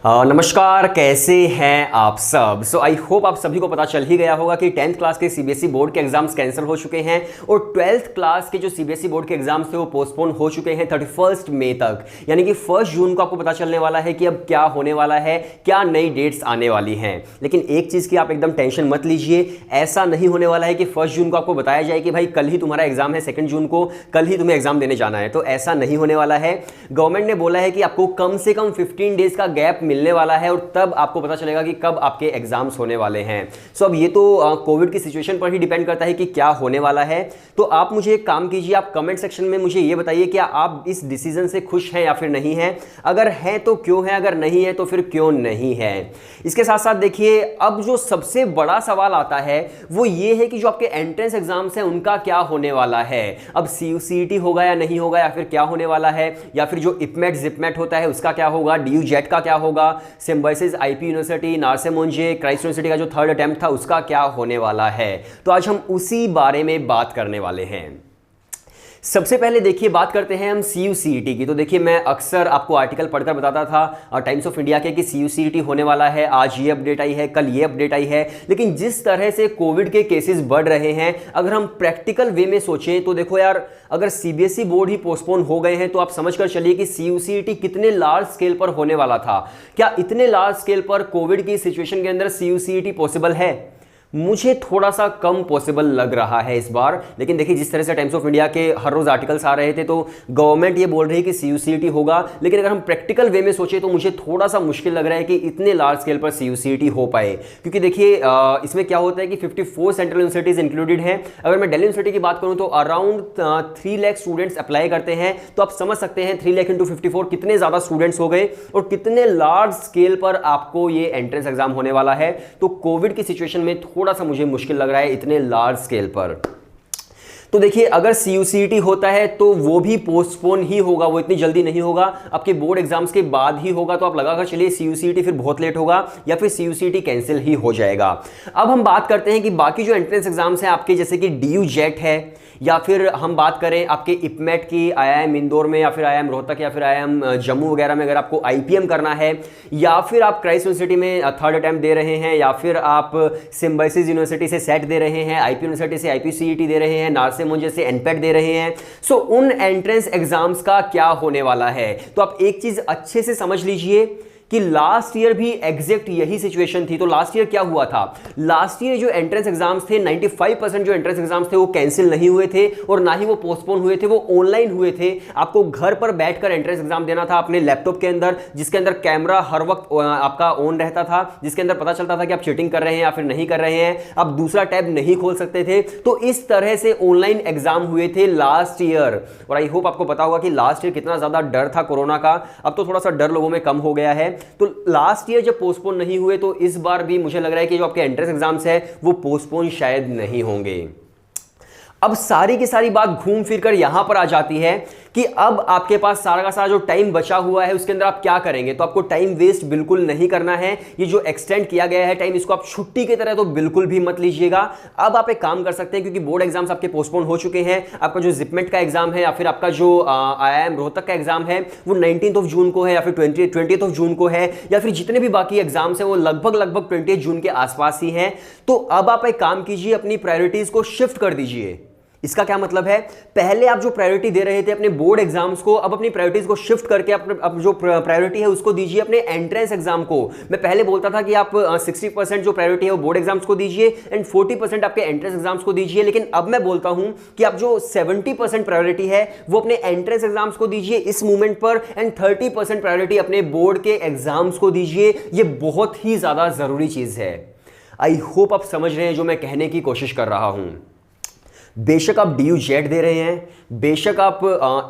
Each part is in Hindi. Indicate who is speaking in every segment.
Speaker 1: नमस्कार, कैसे हैं आप सब। आई होप आप सभी को पता चल ही गया होगा कि 10th क्लास के सीबीएसई बोर्ड के एग्जाम्स कैंसिल हो चुके हैं और 12th क्लास के जो सीबीएसई बोर्ड के एग्जाम्स थे वो पोस्टपोन हो चुके हैं 31 मई तक। यानी कि 1 जून को आपको पता चलने वाला है कि अब क्या होने वाला है, क्या नई डेट्स आने वाली हैं। लेकिन एक चीज़ की आप एकदम टेंशन मत लीजिए, ऐसा नहीं होने वाला है कि 1 जून को आपको बताया जाए कि भाई कल ही तुम्हारा एग्जाम है, 2 जून को कल ही तुम्हें एग्जाम देने जाना है। तो ऐसा नहीं होने वाला है। गवर्नमेंट ने बोला है कि आपको कम से कम 15 डेज का गैप मिलने वाला है और तब आपको पता चलेगा कि कब आपके एग्जाम्स होने वाले हैं। अब ये तो कोविड की सिचुएशन पर ही डिपेंड करता है कि क्या होने वाला है। तो आप मुझे एक काम कीजिए, आप कमेंट सेक्शन में मुझे ये बताइए कि आप इस डिसीजन से खुश हैं या फिर नहीं हैं। अगर हैं तो क्यों है, अगर नहीं है तो फिर क्यों नहीं है। इसके साथ साथ देखिए, अब जो सबसे बड़ा सवाल आता है वो ये है कि जो आपके एंट्रेंस एग्जाम्स हैं उनका क्या होने वाला है। अब सीयूसीईटी होगा या नहीं होगा, या फिर क्या होने वाला है, या फिर जो इपमेट जिपमेट होता है उसका क्या होगा, डीयू जेट का क्या होगा, Symbiosis IP university, Narsee Monjee, Christ University का जो 3rd अटेम्प्ट था उसका क्या होने वाला है। तो आज हम उसी बारे में बात करने वाले हैं। सबसे पहले देखिए, बात करते हैं हम सीयूसीईटी की। तो देखिए, मैं अक्सर आपको आर्टिकल पढ़कर बताता था टाइम्स ऑफ इंडिया के कि सीयूसीईटी होने वाला है, आज ये अपडेट आई है, कल ये अपडेट आई है। लेकिन जिस तरह से कोविड के केसेस बढ़ रहे हैं, अगर हम प्रैक्टिकल वे में सोचें तो देखो यार, अगर सीबीएसई बोर्ड ही पोस्टपोन हो गए हैं तो आप समझ कर चलिए कि सीयूसीईटी कितने लार्ज स्केल पर होने वाला था। क्या इतने लार्ज स्केल पर कोविड की सिचुएशन के अंदर सीयूसीईटी पॉसिबल है? मुझे थोड़ा सा कम पॉसिबल लग रहा है इस बार। लेकिन देखिए, जिस तरह से टाइम्स ऑफ इंडिया के हर रोज आर्टिकल्स आ रहे थे तो गवर्नमेंट ये बोल रही है कि सीयूसीईटी होगा। लेकिन अगर हम प्रैक्टिकल वे में सोचें तो मुझे थोड़ा सा मुश्किल लग रहा है कि इतने लार्ज स्केल पर सीयूसीईटी हो पाए। क्योंकि देखिए, इसमें क्या होता है कि 54 सेंट्रल यूनिवर्सिटीज इंक्लूडेड हैं। अगर मैं दिल्ली यूनिवर्सिटी की बात करूं तो अराउंड 3 लाख स्टूडेंट्स अप्लाई करते हैं। तो आप समझ सकते हैं 3 लाख इंटू 54 कितने ज्यादा स्टूडेंट्स हो गए और कितने लार्ज स्केल पर आपको ये एंट्रेंस एग्जाम होने वाला है। तो कोविड की सिचुएशन में थोड़ा सा मुझे मुश्किल लग रहा है इतने लार्ज स्केल पर। तो देखिए, अगर सीयूसीईटी होता है तो वो भी पोस्टपोन ही होगा, वो इतनी जल्दी नहीं होगा, आपके बोर्ड एग्जाम्स के बाद ही होगा। तो आप लगाकर चलिए सीयूसीईटी फिर बहुत लेट होगा या फिर सीयूसीईटी कैंसिल ही हो जाएगा। अब हम बात करते हैं कि बाकी जो एंट्रेंस एग्जाम्स हैं आपके, जैसे कि डीयू जेट है, या फिर हम बात करें आपके इपमेट की आईआईएम इंदौर में, या फिर आईआईएम रोहतक, या फिर आईआईएम जम्मू वगैरह में अगर आपको आईपीएम करना है, या फिर आप क्राइस्ट यूनिवर्सिटी में 3rd अटेम्प्ट दे रहे हैं, या फिर आप सिम्बायोसिस यूनिवर्सिटी से सेट दे रहे हैं, आईपी यूनिवर्सिटी से आईपीसीईटी दे रहे हैं, नार्से मोंजे से एनपेट दे रहे हैं। उन एंट्रेंस एग्जाम्स का क्या होने वाला है। तो आप एक चीज अच्छे से समझ लीजिए कि लास्ट ईयर भी एग्जैक्ट यही सिचुएशन थी। तो लास्ट ईयर क्या हुआ था, लास्ट ईयर जो एंट्रेंस एग्जाम्स थे 95% जो एंट्रेंस एग्जाम्स थे वो कैंसिल नहीं हुए थे और ना ही वो पोस्टपोन हुए थे, वो ऑनलाइन हुए थे। आपको घर पर बैठकर एंट्रेंस एग्जाम देना था अपने लैपटॉप के अंदर, जिसके अंदर कैमरा हर वक्त आपका ऑन रहता था, जिसके अंदर पता चलता था कि आप चीटिंग कर रहे हैं या फिर नहीं कर रहे हैं। आप दूसरा टैब नहीं खोल सकते थे। तो इस तरह से ऑनलाइन एग्जाम हुए थे लास्ट ईयर। और आई होप आपको पता होगा कि लास्ट ईयर कितना ज्यादा डर था कोरोना का। अब तो थोड़ा सा डर लोगों में कम हो गया है। तो लास्ट ईयर जब पोस्टपोन नहीं हुए तो इस बार भी मुझे लग रहा है कि जो आपके एंट्रेंस एग्जाम्स है वो पोस्टपोन शायद नहीं होंगे। अब सारी की सारी बात घूम फिर कर यहां पर आ जाती है कि अब आपके पास सारा का सारा जो टाइम बचा हुआ है उसके अंदर आप क्या करेंगे। तो आपको टाइम वेस्ट बिल्कुल नहीं करना है। ये जो एक्सटेंड किया गया है टाइम, इसको आप छुट्टी की तरह तो बिल्कुल भी मत लीजिएगा। अब आप एक काम कर सकते हैं, क्योंकि बोर्ड एग्जाम्स आपके पोस्टपोन हो चुके हैं। आपका जो जिपमेट का एग्जाम है या फिर आपका जो आईआईएम रोहतक का एग्जाम है वो 19 जून को है, या फिर 20 जून को है, या फिर जितने भी बाकी एग्जाम्स हैं वो लगभग 20 जून के आसपास ही हैं। तो अब आप एक काम कीजिए, अपनी प्रायोरिटीज को शिफ्ट कर दीजिए। इसका क्या मतलब है, पहले आप जो प्रायोरिटी दे रहे थे अपने बोर्ड एग्जाम्स को, अब अपनी प्रायोरिटीज को शिफ्ट करके अब जो प्रायोरिटी है उसको दीजिए अपने एंट्रेंस एग्जाम को। मैं पहले बोलता था कि आप 60% जो प्रायोरिटी है वो बोर्ड एग्जाम्स को दीजिए एंड 40% आपके एंट्रेंस एग्जाम्स को दीजिए। लेकिन अब मैं बोलता हूं कि आप जो 70% प्रायोरिटी है वो अपने एंट्रेंस एग्जाम्स को दीजिए इस मूवमेंट पर, एंड 30% प्रायोरिटी अपने बोर्ड के एग्जाम्स को दीजिए। ये बहुत ही ज्यादा जरूरी चीज है। आई होप आप समझ रहे हैं जो मैं कहने की कोशिश कर रहा हूं। बेशक आप डीयू जेट दे रहे हैं, बेशक आप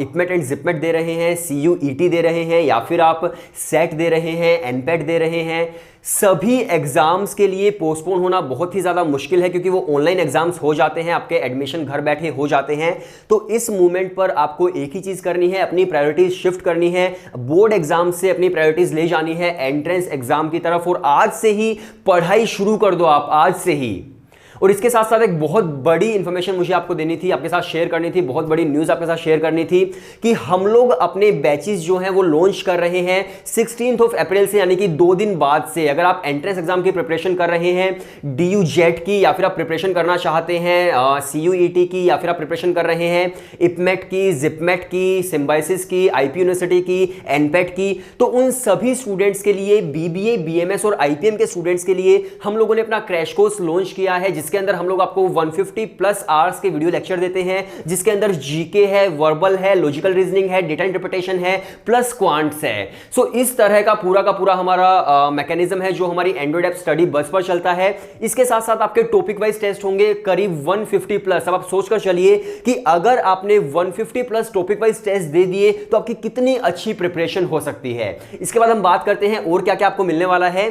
Speaker 1: इपमेट एंड जिपमेट दे रहे हैं, सीयूईटी दे रहे हैं, या फिर आप सेट दे रहे हैं, एनपेट दे रहे हैं, सभी एग्जाम्स के लिए पोस्टपोन होना बहुत ही ज़्यादा मुश्किल है, क्योंकि वो ऑनलाइन एग्जाम्स हो जाते हैं, आपके एडमिशन घर बैठे हो जाते हैं। तो इस मूवमेंट पर आपको एक ही चीज़ करनी है, अपनी प्रायोरिटीज शिफ्ट करनी है, बोर्ड एग्जाम से अपनी प्रायोरिटीज ले जानी है एंट्रेंस एग्जाम की तरफ। और आज से ही पढ़ाई शुरू कर दो, आप आज से ही। और इसके साथ साथ एक बहुत बड़ी इंफॉर्मेशन मुझे आपको देनी थी, आपके साथ शेयर करनी थी, बहुत बड़ी न्यूज़ आपके साथ शेयर करनी थी कि हम लोग अपने बैचेस जो हैं वो लॉन्च कर रहे हैं 16 अप्रैल से, यानी कि 2 दिन बाद से। अगर आप एंट्रेंस एग्जाम की प्रिपरेशन कर रहे हैं, DU जेट की, या फिर आप प्रिपरेशन करना चाहते हैं CUET की, या फिर आप प्रिपरेशन कर रहे हैं इपमेट की, जिपमेट की, सिम्बाइसिस की, IP यूनिवर्सिटी की, एनपेट की, तो उन सभी स्टूडेंट्स के लिए, BBA, BMS और IPM के स्टूडेंट्स के लिए हम लोगों ने अपना क्रैश कोर्स लॉन्च किया है, जिसके अंदर हम लोग आपको 150 प्लस आवर्स के वीडियो लेक्चर देते हैं, जिसके अंदर जीके है, वर्बल है, लॉजिकल रीजनिंग है, डेटा इंटरप्रिटेशन है, प्लस क्वांट्स है। सो इस तरह का पूरा हमारा मैकेनिज्म है जो हमारी एंड्रॉइड ऐप स्टडी बस पर चलता है। इसके साथ साथ आपके टॉपिक वाइज टेस्ट होंगे करीब 150 प्लस। अब आप सोचकर चलिए कि अगर आपने 150 प्लस टॉपिक वाइज टेस्ट दे दिए तो आपकी कितनी अच्छी प्रिपरेशन हो सकती है। इसके बाद हम बात करते हैं और क्या क्या आपको मिलने वाला है।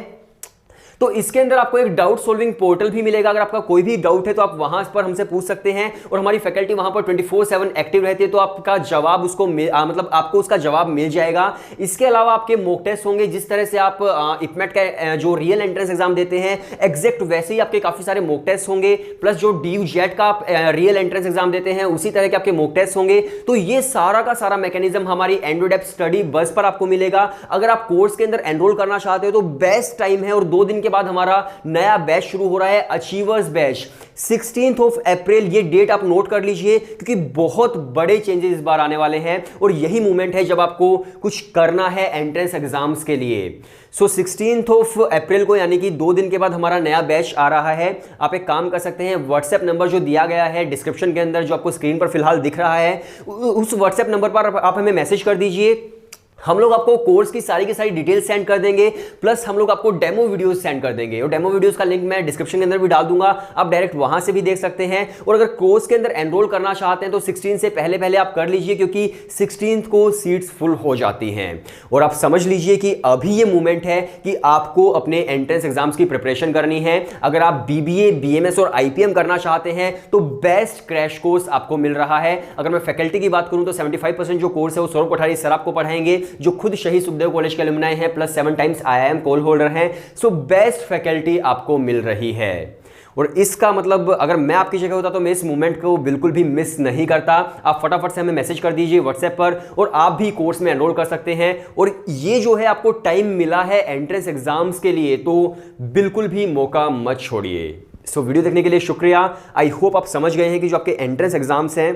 Speaker 1: तो इसके अंदर आपको एक डाउट सॉल्विंग पोर्टल भी मिलेगा। अगर आपका कोई भी डाउट है तो आप वहां पर हमसे पूछ सकते हैं और हमारी फैकल्टी वहां पर 24/7 एक्टिव रहती है, तो आपका जवाब उसको मतलब आपको उसका जवाब मिल जाएगा। इसके अलावा आपके मॉक टेस्ट होंगे, जिस तरह से आप इपमेट का जो रियल एंट्रेंस एग्जाम देते हैं एग्जैक्ट वैसे ही आपके काफी सारे मॉक टेस्ट होंगे, प्लस जो DU जेट का आप रियल एंट्रेंस एग्जाम देते हैं उसी तरह के आपके मॉक टेस्ट होंगे। तो ये सारा का सारा मैकेनिज्म हमारी एंड्रॉइड ऐप स्टडी बस पर आपको मिलेगा। अगर आप कोर्स के अंदर एनरोल करना चाहते हो तो बेस्ट टाइम है, और 2 दिन के बाद हमारा नया बैच शुरू हो रहा है, अचीवर्स बैच। 16 अप्रैल ये डेट आप नोट कर लीजिए, क्योंकि बहुत बड़े चेंजेस इस बार आने वाले हैं और यही मोमेंट है जब आपको कुछ करना है एंट्रेंस एग्जाम्स के लिए। सो 16 अप्रैल को, यानी कि 2 दिन के बाद हमारा नया बैच आ रहा है। आप एक काम कर सकते हैं, व्हाट्सएप नंबर जो दिया गया है डिस्क्रिप्शन के अंदर, जो आपको स्क्रीन पर फिलहाल दिख रहा है, उस व्हाट्सएप नंबर पर आप हमें मैसेज कर दीजिए। हम लोग आपको कोर्स की सारी डिटेल्स सेंड कर देंगे, प्लस हम लोग आपको डेमो वीडियोस सेंड कर देंगे, और डेमो वीडियोस का लिंक मैं डिस्क्रिप्शन के अंदर भी डाल दूंगा, आप डायरेक्ट वहां से भी देख सकते हैं। और अगर कोर्स के अंदर एनरोल करना चाहते हैं तो 16 से पहले आप कर लीजिए, क्योंकि 16 को सीट्स फुल हो जाती हैं। और आप समझ लीजिए कि अभी ये मोमेंट है कि आपको अपने एंट्रेंस एग्जाम्स की प्रिपरेशन करनी है। अगर आप BBA, BMS और IPM करना चाहते हैं तो बेस्ट क्रैश कोर्स आपको मिल रहा है। अगर मैं फैकल्टी की बात करूं तो 75% जो कोर्स है वो सौरभ कोठारी सर आपको पढ़ाएंगे, जो खुद शहीद सुखदेव कॉलेज के अलुमनाई हैं, plus 7 times IIM call holder हैं। सो बेस्ट फैकल्टी आपको मिल रही है। और इसका मतलब अगर मैं आपकी जगह होता तो मैं इस मूवमेंट को बिल्कुल भी मिस नहीं करता। आप फटाफट से हमें मैसेज कर दीजिए व्हाट्सएप पर, और आप भी कोर्स में एनरोल कर सकते हैं। और ये जो है आपको टाइम मिला है एंट्रेंस एग्जाम्स के लिए, तो बिल्कुल भी मौका मत छोड़िए। सो वीडियो देखने के लिए शुक्रिया। आई होप आप समझ गए हैं कि जो आपके एंट्रेंस एग्जाम्स हैं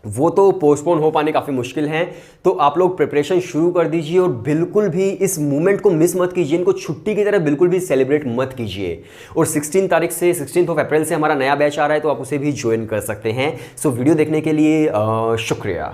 Speaker 1: वो तो पोस्टपोन हो पाने काफ़ी मुश्किल हैं, तो आप लोग प्रिपरेशन शुरू कर दीजिए और बिल्कुल भी इस मूवमेंट को मिस मत कीजिए, इनको छुट्टी की तरह बिल्कुल भी सेलिब्रेट मत कीजिए। और 16 अप्रैल से हमारा नया बैच आ रहा है, तो आप उसे भी ज्वाइन कर सकते हैं। सो वीडियो देखने के लिए शुक्रिया।